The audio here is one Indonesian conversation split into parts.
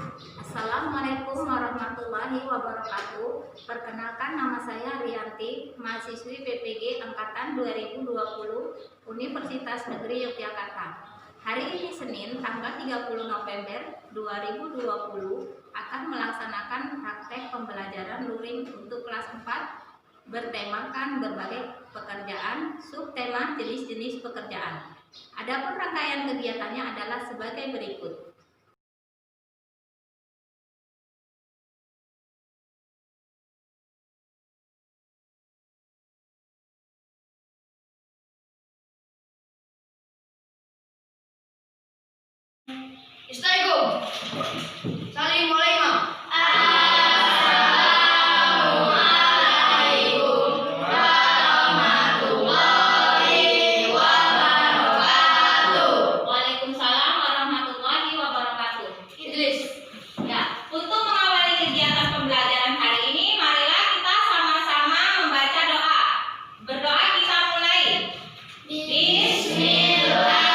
Assalamualaikum warahmatullahi wabarakatuh. Perkenalkan, nama saya Rianti, mahasiswi PPG Angkatan 2020 Universitas Negeri Yogyakarta. Hari ini Senin, tanggal 30 November 2020 akan melaksanakan praktek pembelajaran luring untuk kelas 4 bertemakan berbagai pekerjaan, subtema jenis-jenis pekerjaan. Adapun rangkaian kegiatannya adalah sebagai berikut. Assalamualaikum. Saling mulai. Waalaikumsalam warahmatullahi wabarakatuh. Idris. Ya, untuk mengawali kegiatan pembelajaran hari ini, marilah kita sama-sama membaca doa. Berdoa kita mulai. Bismillahirrahmanirrahim.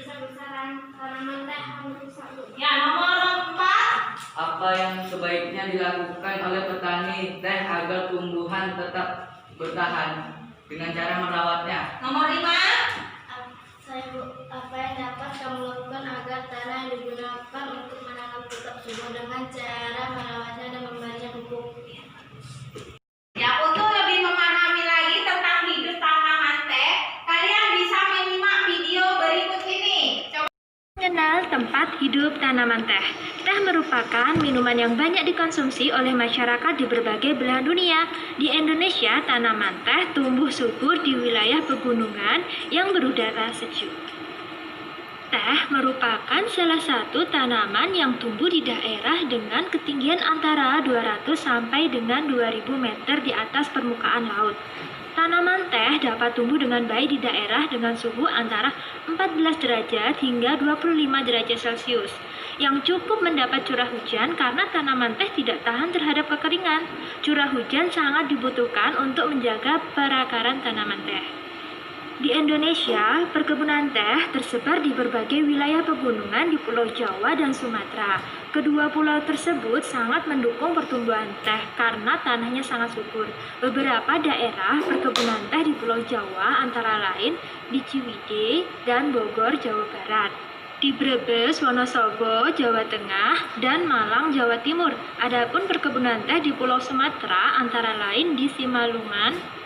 besar-besaran tanaman teh merusak. Ya, nomor 4. Apa yang sebaiknya dilakukan oleh petani teh agar tumbuhan tetap bertahan dengan cara merawatnya? Nomor 5. Apa yang dapat kamu lakukan agar tanah yang digunakan untuk menanam tetap subur dengan cara merawatnya dan memberinya pupuk? Ya, untuk lebih memahami lagi tentang hidup tanaman teh, kalian bisa menyimak video berikut ini. Coba. Mengenal tempat hidup tanaman teh. Teh merupakan minuman yang banyak dikonsumsi oleh masyarakat di berbagai belahan dunia. Di Indonesia, tanaman teh tumbuh subur di wilayah pegunungan yang berudara sejuk. Teh merupakan salah satu tanaman yang tumbuh di daerah dengan ketinggian antara 200 sampai dengan 2000 meter di atas permukaan laut. Tanaman teh dapat tumbuh dengan baik di daerah dengan suhu antara 14 derajat hingga 25 derajat Celcius, yang cukup mendapat curah hujan karena tanaman teh tidak tahan terhadap kekeringan. Curah hujan sangat dibutuhkan untuk menjaga perakaran tanaman teh. Di Indonesia, perkebunan teh tersebar di berbagai wilayah pegunungan di Pulau Jawa dan Sumatera. Kedua pulau tersebut sangat mendukung pertumbuhan teh karena tanahnya sangat subur. Beberapa daerah perkebunan teh di Pulau Jawa antara lain di Ciwidey dan Bogor, Jawa Barat, di Brebes, Wonosobo, Jawa Tengah, dan Malang, Jawa Timur. Adapun perkebunan teh di Pulau Sumatera antara lain di Simalungun,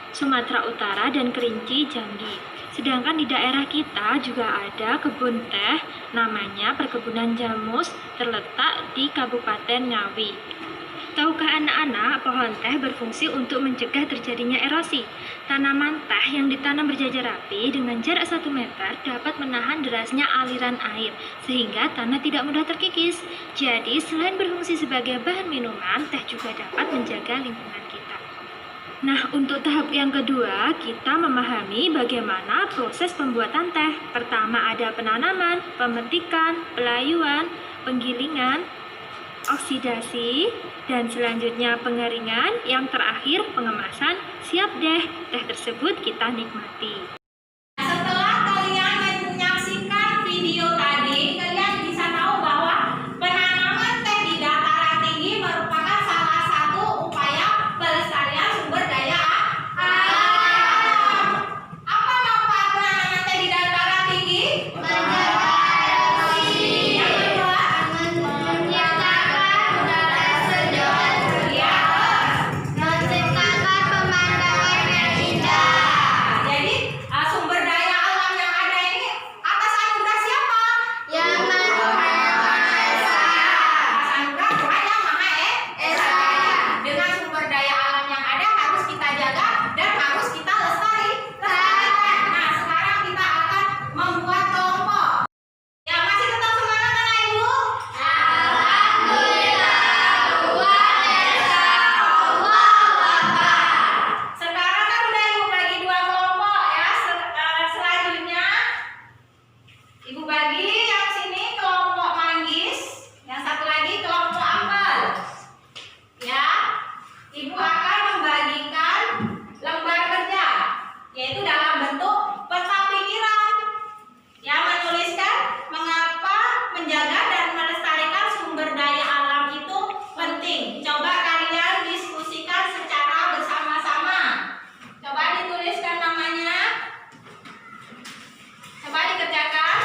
Sumatera Utara, dan Kerinci, Jambi. Sedangkan di daerah kita juga ada kebun teh namanya Perkebunan Jamus terletak di Kabupaten Ngawi. Tahukah anak-anak, pohon teh berfungsi untuk mencegah terjadinya erosi. Tanaman teh yang ditanam berjajar rapi dengan jarak 1 meter dapat menahan derasnya aliran air, sehingga tanah tidak mudah terkikis. Jadi, selain berfungsi sebagai bahan minuman, teh juga dapat menjaga lingkungan kita. Nah, untuk tahap yang kedua, kita memahami bagaimana proses pembuatan teh. Pertama ada penanaman, pemetikan, pelayuan, penggilingan, oksidasi, dan selanjutnya pengeringan, yang terakhir pengemasan. Siap deh, teh tersebut kita nikmati. Setelah kalian menyaksikan video tadi, kalian bisa tahu bahwa penanaman teh di dataran tinggi merupakan salah satu upaya pelestarian sumber daya alam. Apa manfaat penanaman teh di dataran tinggi? Yang kedua, Menciptakan udara sejuk, menciptakan pemandangan yang indah. jadi sumber daya alam yang ada ini atas anugerah siapa? Yang Maha Esa. Atas anugerah Tuhan yang Maha Esa. Dengan sumber daya alam yang ada harus kita jaga dan harus kita lestarikan. Nah, sekarang kita akan membuat kelompok. Ya, masih tetap semangat anak ibu? Alhamdulillah, Tuhan Esa, Allahu Akbar. Sekarang kan udah ibu bagi 2 kelompok ya. Selanjutnya ibu bagi yang sini kelompok manggis, yang satu lagi kelompok apel. Ya, ibu akan membagikan lembar kerja, yaitu dalam bentuk peta pikiran. Ya, menuliskan mengapa menjaga dan melestarikan sumber daya alam itu penting. Coba kalian diskusikan secara bersama-sama. Coba dituliskan namanya. Coba dikerjakan.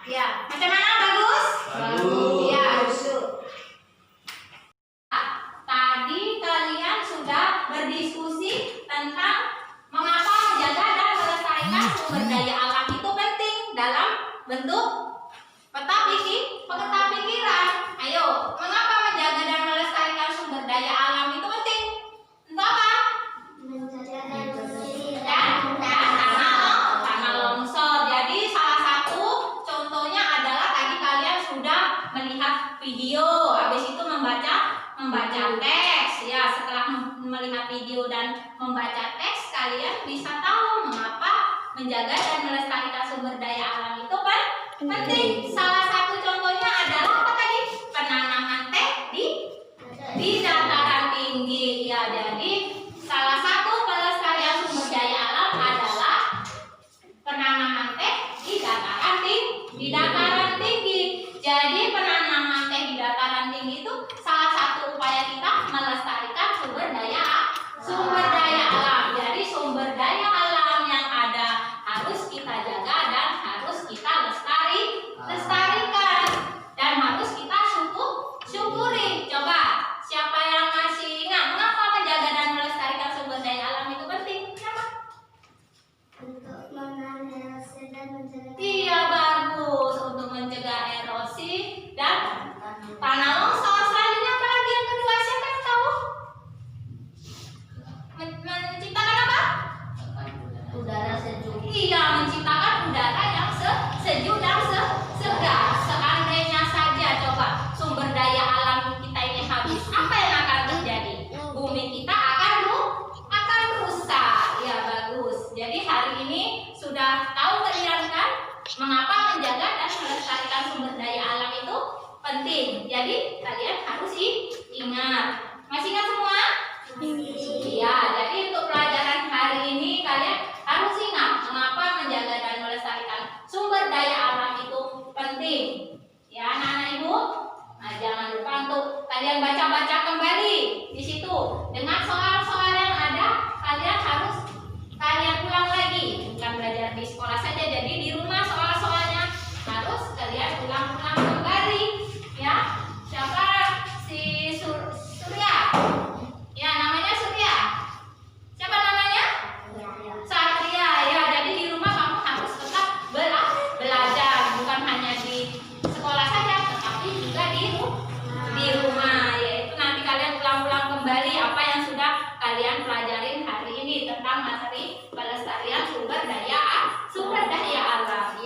Ya, macam mana bagus? Bagus. Ya, betul. Tadi kalian sudah berdiskusi tentang mengapa menjaga dan melestarikan sumber daya alam itu penting dalam bentuk peta pikiran. Ayo, mengapa menjaga dan melestarikan sumber daya alam itu penting? Untuk apa? Tanah longsor. Jadi salah satu contohnya adalah tadi kalian sudah melihat video, habis itu membaca teks. Ya, setelah melihat video dan membaca teks, kalian bisa tahu mengapa menjaga dan melestarikan sumber daya alam itu penting. Salah satu contohnya adalah apa tadi? Penanaman teh di dataran tinggi. Ya, jadi salah satu pelestarian sumber daya alam adalah penanaman teh di dataran tinggi. Jadi penanaman teh di dataran tinggi itu salah satu upaya kita melestarikan sumber daya alam. Jadi sumber daya alam yang ada harus kita jaga dan harus kita lestarikan dan harus kita syukuri. Coba siapa yang masih ingat mengapa menjaga dan melestarikan sumber daya alam itu penting? Siapa? Untuk menahan erosi dan mencegah Iya, bagus, untuk mencegah erosi dan tanah longsor. Selanjutnya apa lagi yang kedua? Siapa yang tahu? Menciptakan apa? Udara sejuk. Iya, menciptakan udara yang sejuk dan segar. Seandainya saja coba sumber daya alam kita ini habis, apa yang akan terjadi? Bumi kita akan rusak. Ya, bagus. Jadi hari ini sudah tahu kalian kan mengapa menjaga dan melestarikan sumber daya alam itu penting. Jadi kalian harus ingat. Masih ingat semua? Iya, jadi untuk pelajaran hari ini kalian harus ingat mengapa menjaga dan melestarikan sumber daya alam itu penting. Ya, anak-anak ibu, nah, jangan lupa untuk kalian baca-baca kembali di situ dengan soal-soal yang ada. Kalian ulang lagi, bukan belajar di sekolah saja. Jadi di rumah soal-soalnya harus kalian ulang-ulang kembali. Ya, siapa? Si Surya. Ya, namanya Surya. Siapa namanya? Satria. Ya, jadi di rumah kamu harus tetap belajar, bukan hanya di sekolah saja, tetapi juga di rumah. Yaitu nanti kalian ulang-ulang kembali apa yang sudah kalian pelajarin hari ini tentang materi pelestarian sumber daya alam.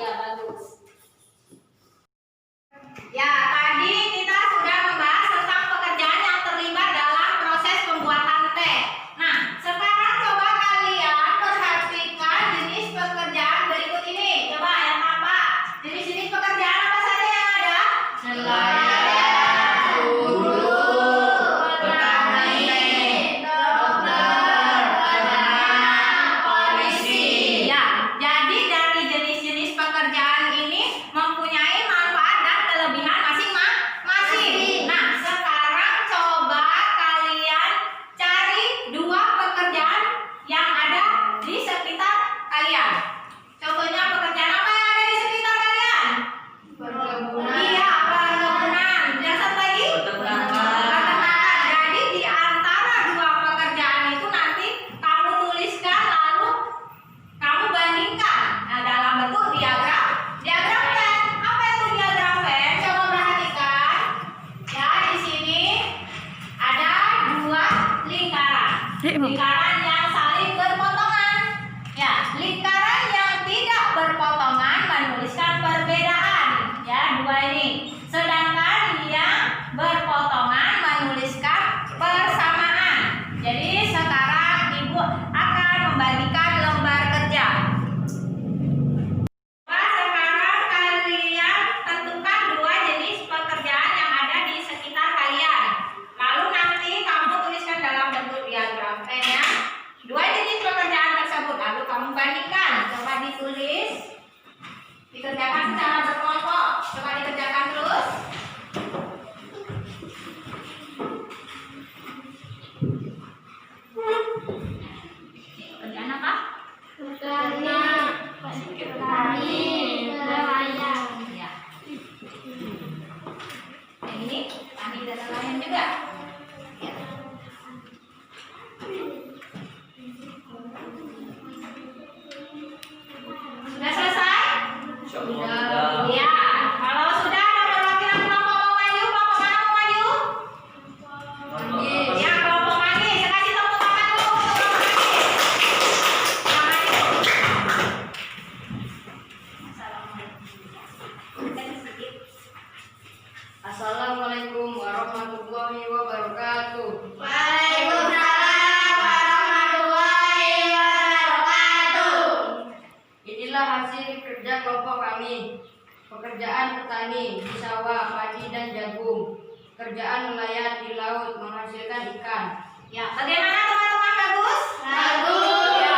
kerja kelompok kami. Pekerjaan petani di sawah, padi dan jagung. Kerjaan nelayan di laut menghasilkan ikan. Ya, bagaimana teman-teman, bagus? Bagus. Ya.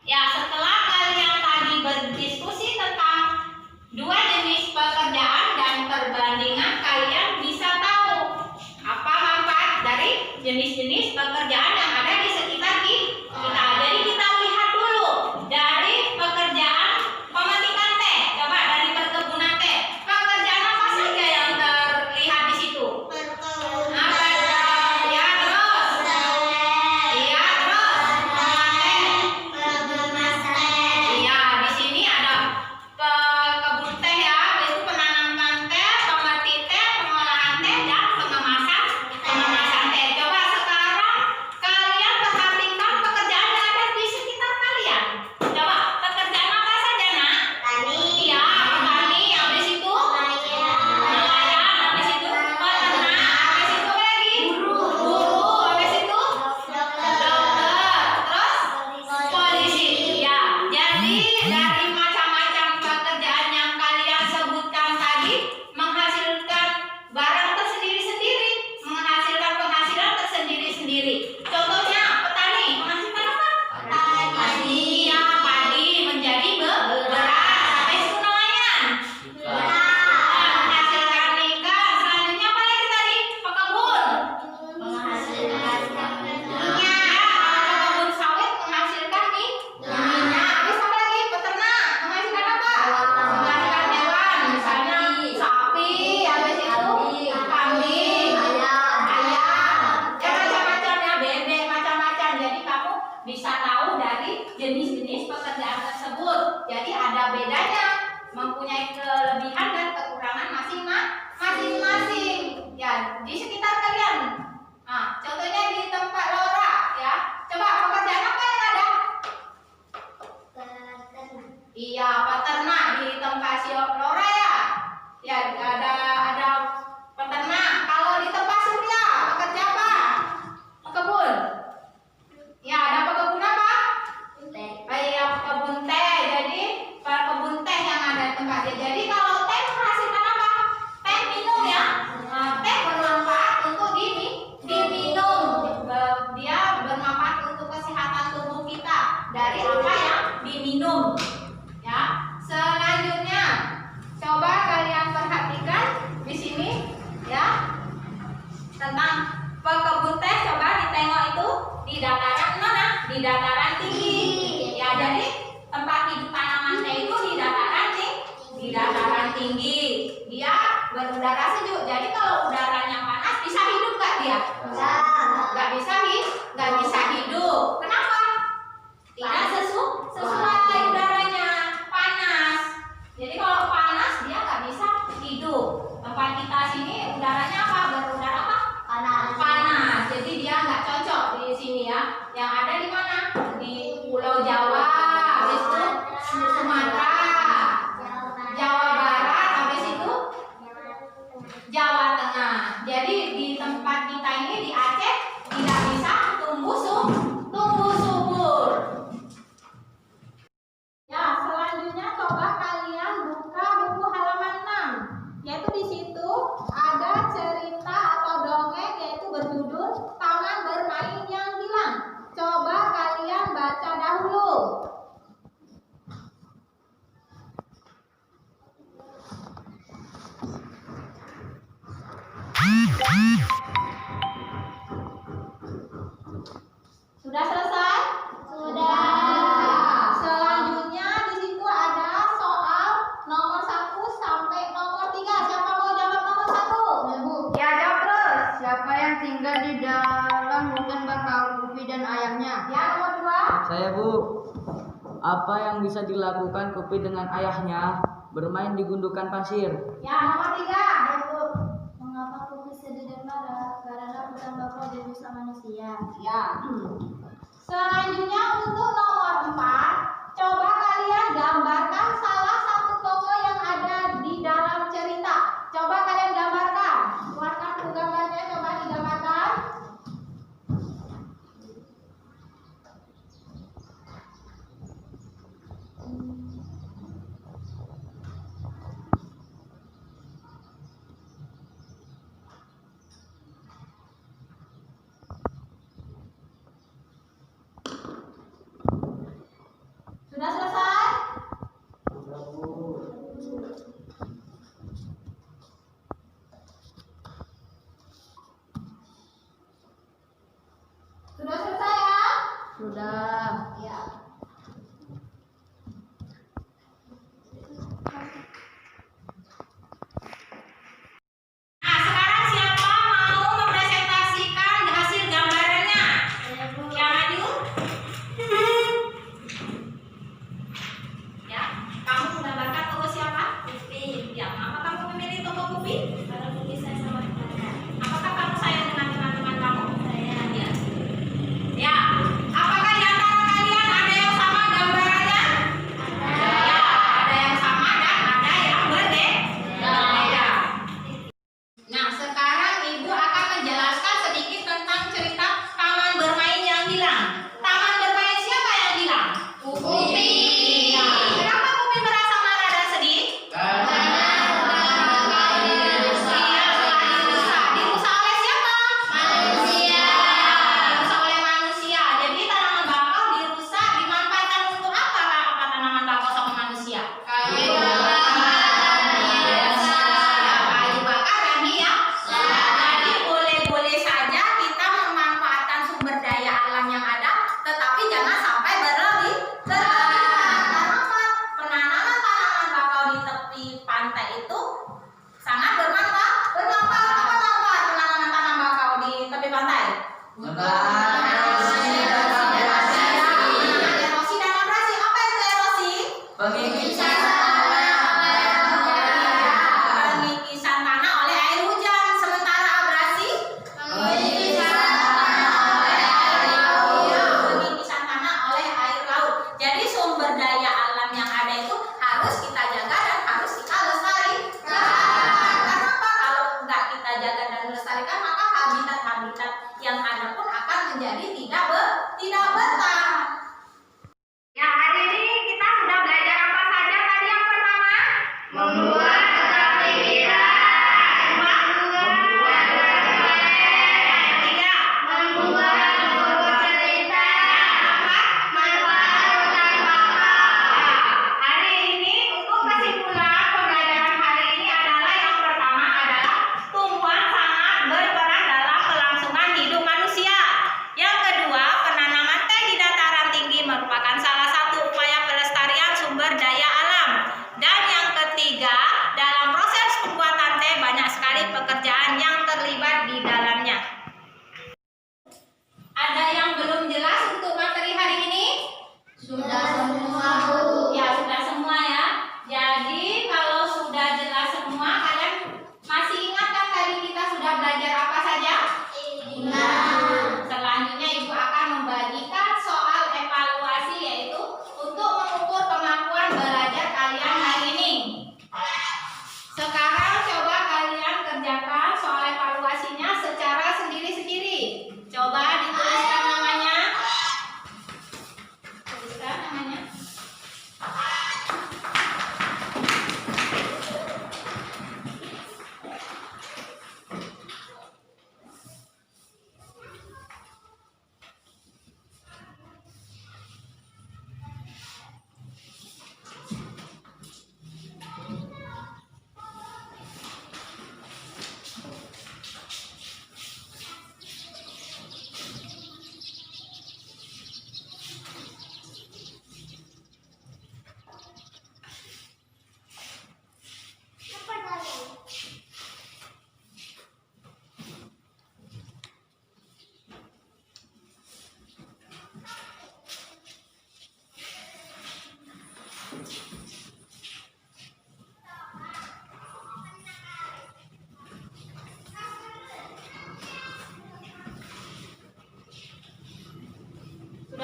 Ya, setelah kalian tadi berdiskusi tentang dua jenis pekerjaan dan perbandingan, kalian bisa tahu apa manfaat dari jenis-jenis pekerjaan yang ada di sekitar kita. Jadi kita lihat dulu dari pekerjaan pemetikan teh. Coba dari perkebunan teh. Pekerjaan apa saja yang terlihat di situ? Apa? Ya, terus. Iya, terus. Iya, di sini ada kebun teh ya, itu penanaman teh, pemeti teh, pengolahan teh, dan pengemasan teh. Coba sekarang kalian perhatikan pekerjaan yang ada di sekitar kalian. Coba pekerjaan apa saja, Nak? Iya, petani. Habis itu nelayan. Habis itu peternak. Habis itu apa lagi? Guru. Habis itu dokter. Terus polisi. Ya, jadi dari macam-macam pekerjaan yang kalian sebutkan tadi menghasilkan barang tersendiri-sendiri, menghasilkan penghasilan tersendiri-sendiri. Contohnya petani menghasilkan apa? Padi. Ya, padi menjadi beras. Habis itu nelayan. Menghasilkan ikan. Selanjutnya apa lagi tadi? Pekebun. Ya, pekebun sawit menghasilkan minyak. Habis apa lagi? Peternak menghasilkan apa? Menghasilkan hewan, misalnya sapi. Habis itu kambing, ayam, ya macam-macam ya, bebek, macam-macam. Jadi kamu bisa tahu dari jenis-jenis pekerjaan tersebut. Jadi ada bedanya, mempunyai kelebihan dan kekurangan masing-masing. Ya, di sekitar kalian. Nah, contohnya di tempat Laura ya. Coba pekerjaan apa yang ada? Iya, peternak di tempat si Laura ya. Ya, ada peternak. Kalau di tempat Surya, pekerja apa? Pekebun. Ya, ada pekebun apa? Iya, pekebun teh. Jadi pekebun teh yang ada di tempatnya. Jadi kalau teh menghasilkan apa? Teh minum ya. Teh bermanfaat untuk diminum. Dia bermanfaat untuk kesehatan tubuh kita dari apa yang diminum. Ya, selanjutnya coba kalian perhatikan di sini ya tentang pekebun teh. Coba ditengok itu di dataran mana? Di dataran tinggi. Ya, jadi tempat hidup tanaman teh itu di dataran tinggi. Dia berudara sejuk. Jadi kalau udaranya panas bisa hidup nggak dia? Nggak bisa hidup. Kenapa? Tidak sesuai udaranya, panas. Jadi kalau panas dia nggak bisa hidup. Tempat kita sini udaranya apa? Berudara apa? Panas. Jadi dia nggak cocok di sini ya. Yang ada di mana? Di Pulau Jawa, habis itu Sumatera, Jawa Barat, habis itu Jawa Tengah. Jadi di tempat kita ini di Aceh tidak bisa tumbuh subur. Ya, selanjutnya coba kalian buka buku halaman 6. Yaitu di situ ada cerita atau dongeng yaitu berjudul Taman Bermain yang Hilang. Coba kalian baca dahulu. Sudah selesai? Sudah. Selanjutnya di situ ada soal nomor 1 sampai nomor 3. Siapa mau jawab nomor 1? Ya, jawab terus. Siapa yang tinggal di dalam hutan bakau Kupi dan ayahnya? Ya, nomor 2. Saya, Bu. Apa yang bisa dilakukan Kupi dengan ayahnya? Bermain di gundukan pasir. Ya, nomor 3. Mengapa kupu sedih dan marah? Karena hutan bakau dirusak manusia. Ya. Selanjutnya untuk nomor 4, coba kalian gambarkan salah satu tokoh yang ada di dalam cerita. Coba kalian gambarkan. Keluarkan buku gambarnya, coba digambarkan.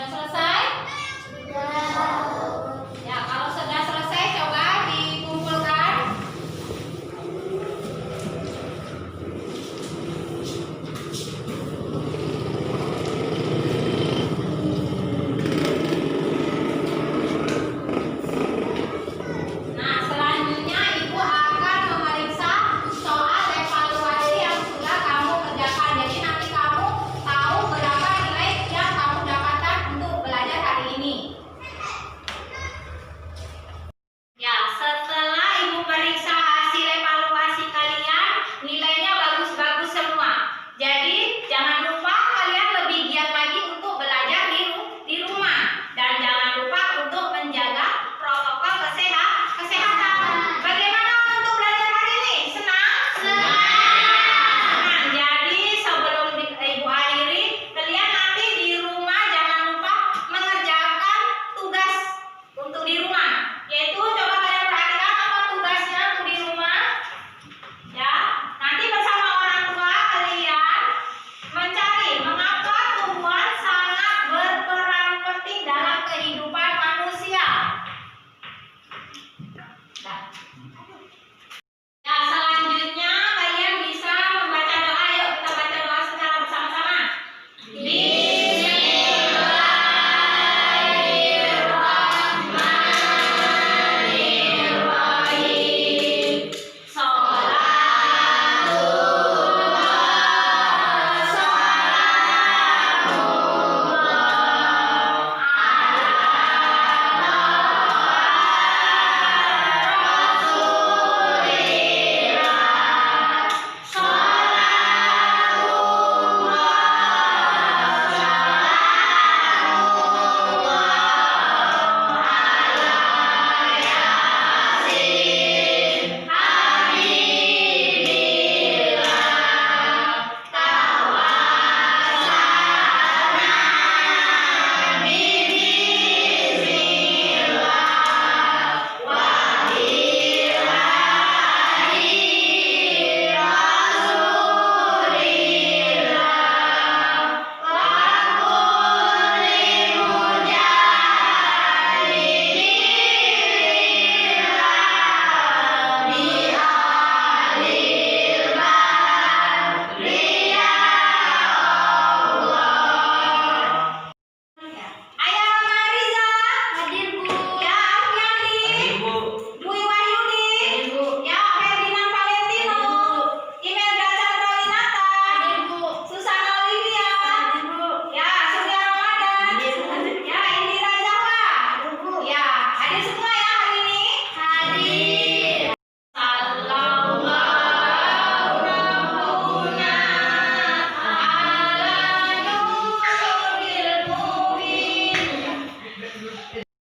Sudah selesai.